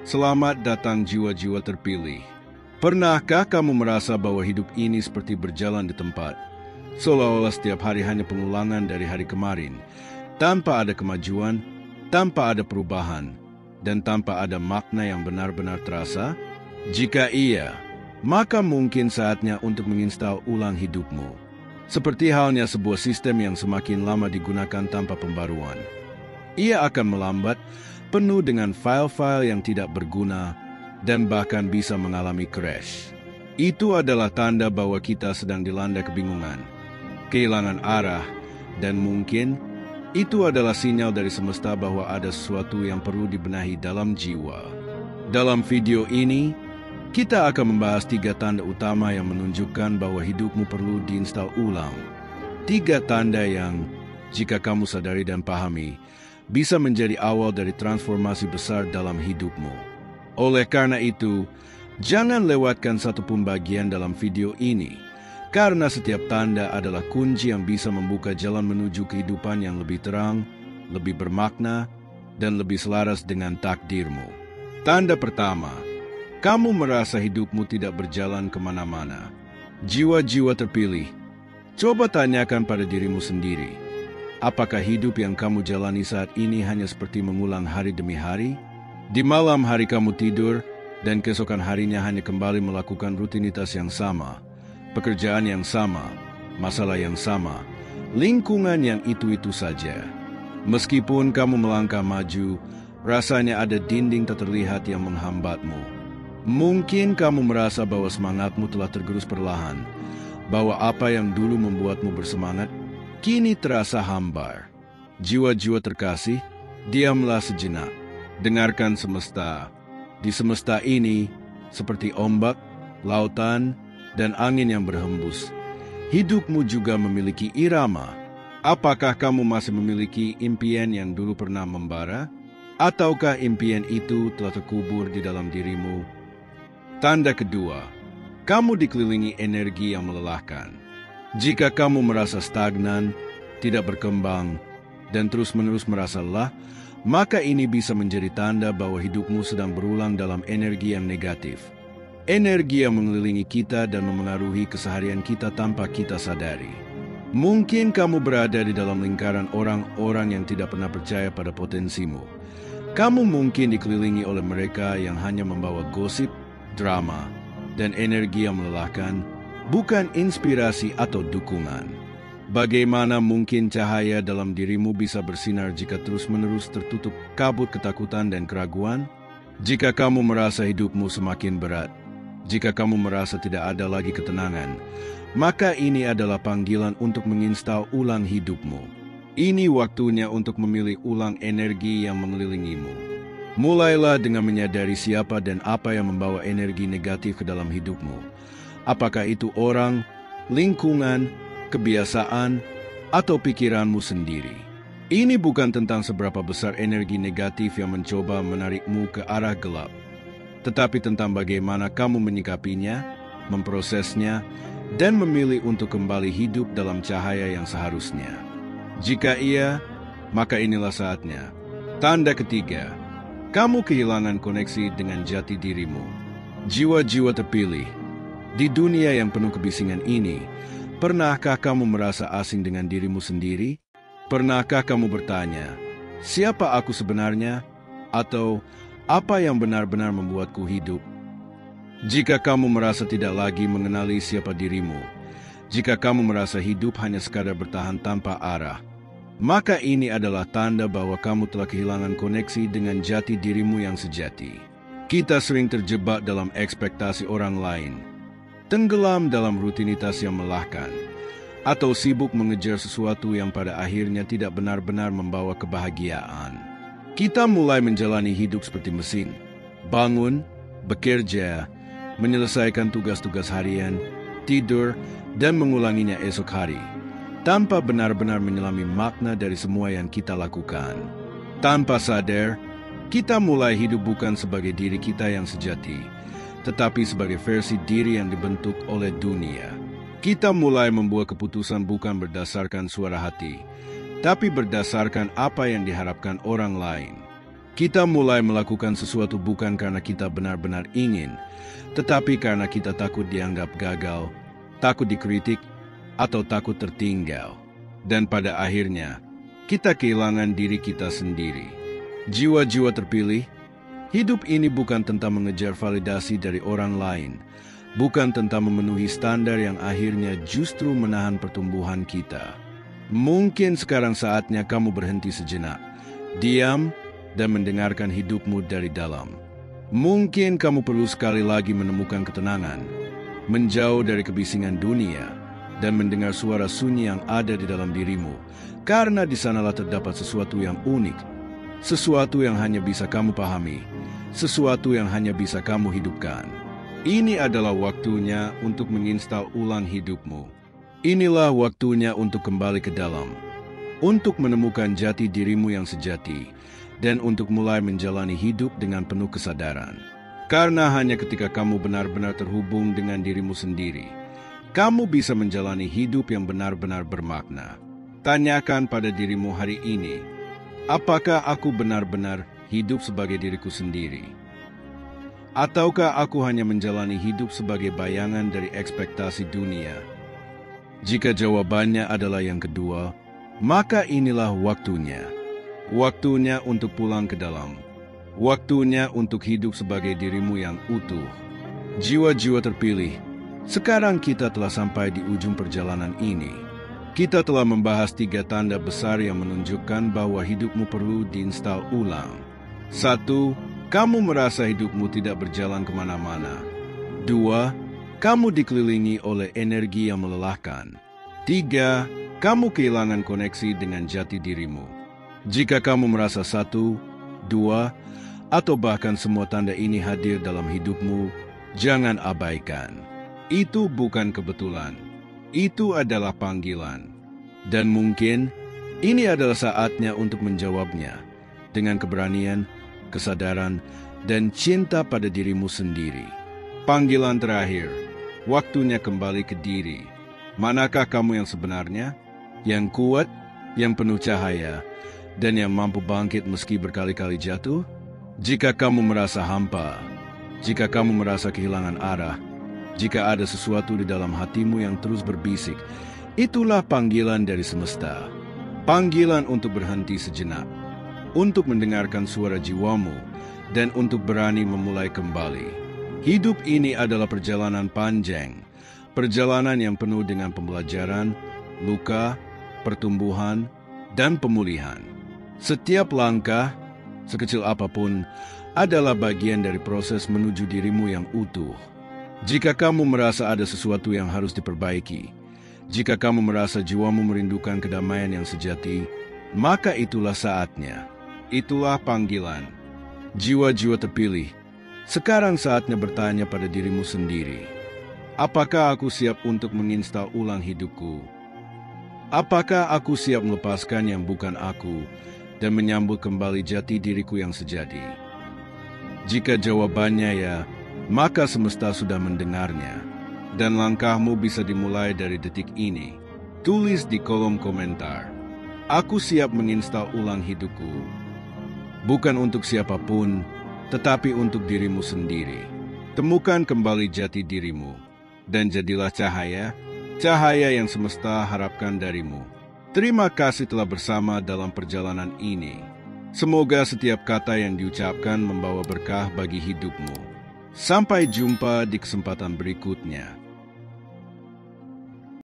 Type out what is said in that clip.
Selamat datang jiwa-jiwa terpilih. Pernahkah kamu merasa bahwa hidup ini seperti berjalan di tempat? Seolah-olah setiap hari hanya pengulangan dari hari kemarin, tanpa ada kemajuan, tanpa ada perubahan, dan tanpa ada makna yang benar-benar terasa? Jika iya, maka mungkin saatnya untuk menginstal ulang hidupmu. Seperti halnya sebuah sistem yang semakin lama digunakan tanpa pembaruan. Ia akan melambat, penuh dengan file-file yang tidak berguna, dan bahkan bisa mengalami crash. Itu adalah tanda bahwa kita sedang dilanda kebingungan, kehilangan arah, dan mungkin itu adalah sinyal dari semesta bahwa ada sesuatu yang perlu dibenahi dalam jiwa. Dalam video ini, kita akan membahas 3 tanda utama yang menunjukkan bahwa hidupmu perlu diinstal ulang. 3 tanda yang, jika kamu sadari dan pahami, bisa menjadi awal dari transformasi besar dalam hidupmu. Oleh karena itu, jangan lewatkan satupun bagian dalam video ini, karena setiap tanda adalah kunci yang bisa membuka jalan menuju kehidupan yang lebih terang, lebih bermakna, dan lebih selaras dengan takdirmu. Tanda pertama, kamu merasa hidupmu tidak berjalan kemana-mana. Jiwa-jiwa terpilih, coba tanyakan pada dirimu sendiri. Apakah hidup yang kamu jalani saat ini hanya seperti mengulang hari demi hari? Di malam hari kamu tidur, dan keesokan harinya hanya kembali melakukan rutinitas yang sama, pekerjaan yang sama, masalah yang sama, lingkungan yang itu-itu saja. Meskipun kamu melangkah maju, rasanya ada dinding tak terlihat yang menghambatmu. Mungkin kamu merasa bahwa semangatmu telah tergerus perlahan, bahwa apa yang dulu membuatmu bersemangat kini terasa hambar. Jiwa-jiwa terkasih, diamlah sejenak. Dengarkan semesta. Di semesta ini, seperti ombak, lautan, dan angin yang berhembus, hidupmu juga memiliki irama. Apakah kamu masih memiliki impian yang dulu pernah membara? Ataukah impian itu telah terkubur di dalam dirimu? Tanda kedua, kamu dikelilingi energi yang melelahkan. Jika kamu merasa stagnan, tidak berkembang, dan terus-menerus merasa lelah, maka ini bisa menjadi tanda bahwa hidupmu sedang berulang dalam energi yang negatif. Energi yang mengelilingi kita dan memengaruhi keseharian kita tanpa kita sadari. Mungkin kamu berada di dalam lingkaran orang-orang yang tidak pernah percaya pada potensimu. Kamu mungkin dikelilingi oleh mereka yang hanya membawa gosip, drama, dan energi yang melelahkan, bukan inspirasi atau dukungan. Bagaimana mungkin cahaya dalam dirimu bisa bersinar jika terus-menerus tertutup kabut ketakutan dan keraguan? Jika kamu merasa hidupmu semakin berat, jika kamu merasa tidak ada lagi ketenangan, maka ini adalah panggilan untuk menginstal ulang hidupmu. Ini waktunya untuk memilih ulang energi yang mengelilingimu. Mulailah dengan menyadari siapa dan apa yang membawa energi negatif ke dalam hidupmu. Apakah itu orang, lingkungan, kebiasaan, atau pikiranmu sendiri? Ini bukan tentang seberapa besar energi negatif yang mencoba menarikmu ke arah gelap, tetapi tentang bagaimana kamu menyikapinya, memprosesnya, dan memilih untuk kembali hidup dalam cahaya yang seharusnya. Jika iya, maka inilah saatnya. Tanda ketiga, kamu kehilangan koneksi dengan jati dirimu. Jiwa-jiwa terpilih, di dunia yang penuh kebisingan ini, pernahkah kamu merasa asing dengan dirimu sendiri? Pernahkah kamu bertanya, siapa aku sebenarnya? Atau, apa yang benar-benar membuatku hidup? Jika kamu merasa tidak lagi mengenali siapa dirimu, jika kamu merasa hidup hanya sekadar bertahan tanpa arah, maka ini adalah tanda bahwa kamu telah kehilangan koneksi dengan jati dirimu yang sejati. Kita sering terjebak dalam ekspektasi orang lain, tenggelam dalam rutinitas yang melelahkan, atau sibuk mengejar sesuatu yang pada akhirnya tidak benar-benar membawa kebahagiaan. Kita mulai menjalani hidup seperti mesin, bangun, bekerja, menyelesaikan tugas-tugas harian, tidur, dan mengulanginya esok hari, tanpa benar-benar menyelami makna dari semua yang kita lakukan. Tanpa sadar, kita mulai hidup bukan sebagai diri kita yang sejati, tetapi sebagai versi diri yang dibentuk oleh dunia. Kita mulai membuat keputusan bukan berdasarkan suara hati, tapi berdasarkan apa yang diharapkan orang lain. Kita mulai melakukan sesuatu bukan karena kita benar-benar ingin, tetapi karena kita takut dianggap gagal, takut dikritik, atau takut tertinggal. Dan pada akhirnya, kita kehilangan diri kita sendiri. Jiwa-jiwa terpilih, hidup ini bukan tentang mengejar validasi dari orang lain, bukan tentang memenuhi standar yang akhirnya justru menahan pertumbuhan kita. Mungkin sekarang saatnya kamu berhenti sejenak, diam, dan mendengarkan hidupmu dari dalam. Mungkin kamu perlu sekali lagi menemukan ketenangan, menjauh dari kebisingan dunia, dan mendengar suara sunyi yang ada di dalam dirimu, karena di sanalah terdapat sesuatu yang unik, sesuatu yang hanya bisa kamu pahami, sesuatu yang hanya bisa kamu hidupkan. Ini adalah waktunya untuk menginstal ulang hidupmu. Inilah waktunya untuk kembali ke dalam, untuk menemukan jati dirimu yang sejati, dan untuk mulai menjalani hidup dengan penuh kesadaran. Karena hanya ketika kamu benar-benar terhubung dengan dirimu sendiri, kamu bisa menjalani hidup yang benar-benar bermakna. Tanyakan pada dirimu hari ini, apakah aku benar-benar hidup sebagai diriku sendiri? Ataukah aku hanya menjalani hidup sebagai bayangan dari ekspektasi dunia? Jika jawabannya adalah yang kedua, maka inilah waktunya. Waktunya untuk pulang ke dalam. Waktunya untuk hidup sebagai dirimu yang utuh. Jiwa-jiwa terpilih, sekarang kita telah sampai di ujung perjalanan ini. Kita telah membahas 3 tanda besar yang menunjukkan bahwa hidupmu perlu diinstal ulang. 1. Kamu merasa hidupmu tidak berjalan kemana-mana. 2. Kamu dikelilingi oleh energi yang melelahkan. 3. Kamu kehilangan koneksi dengan jati dirimu. Jika kamu merasa 1, 2, atau bahkan semua tanda ini hadir dalam hidupmu, jangan abaikan. Itu bukan kebetulan. Itu adalah panggilan. Dan mungkin ini adalah saatnya untuk menjawabnya dengan keberanian, kesadaran, dan cinta pada dirimu sendiri. Panggilan terakhir, waktunya kembali ke diri. Manakah kamu yang sebenarnya? Yang kuat, yang penuh cahaya, dan yang mampu bangkit meski berkali-kali jatuh? Jika kamu merasa hampa, jika kamu merasa kehilangan arah, jika ada sesuatu di dalam hatimu yang terus berbisik, itulah panggilan dari semesta. Panggilan untuk berhenti sejenak, untuk mendengarkan suara jiwamu, dan untuk berani memulai kembali. Hidup ini adalah perjalanan panjang, perjalanan yang penuh dengan pembelajaran, luka, pertumbuhan, dan pemulihan. Setiap langkah, sekecil apapun, adalah bagian dari proses menuju dirimu yang utuh. Jika kamu merasa ada sesuatu yang harus diperbaiki, jika kamu merasa jiwamu merindukan kedamaian yang sejati, maka itulah saatnya. Itulah panggilan. Jiwa-jiwa terpilih, sekarang saatnya bertanya pada dirimu sendiri. Apakah aku siap untuk menginstal ulang hidupku? Apakah aku siap melepaskan yang bukan aku dan menyambut kembali jati diriku yang sejati? Jika jawabannya ya, maka semesta sudah mendengarnya, dan langkahmu bisa dimulai dari detik ini. Tulis di kolom komentar, aku siap menginstal ulang hidupku. Bukan untuk siapapun, tetapi untuk dirimu sendiri. Temukan kembali jati dirimu, dan jadilah cahaya, cahaya yang semesta harapkan darimu. Terima kasih telah bersama dalam perjalanan ini. Semoga setiap kata yang diucapkan membawa berkah bagi hidupmu. Sampai jumpa di kesempatan berikutnya.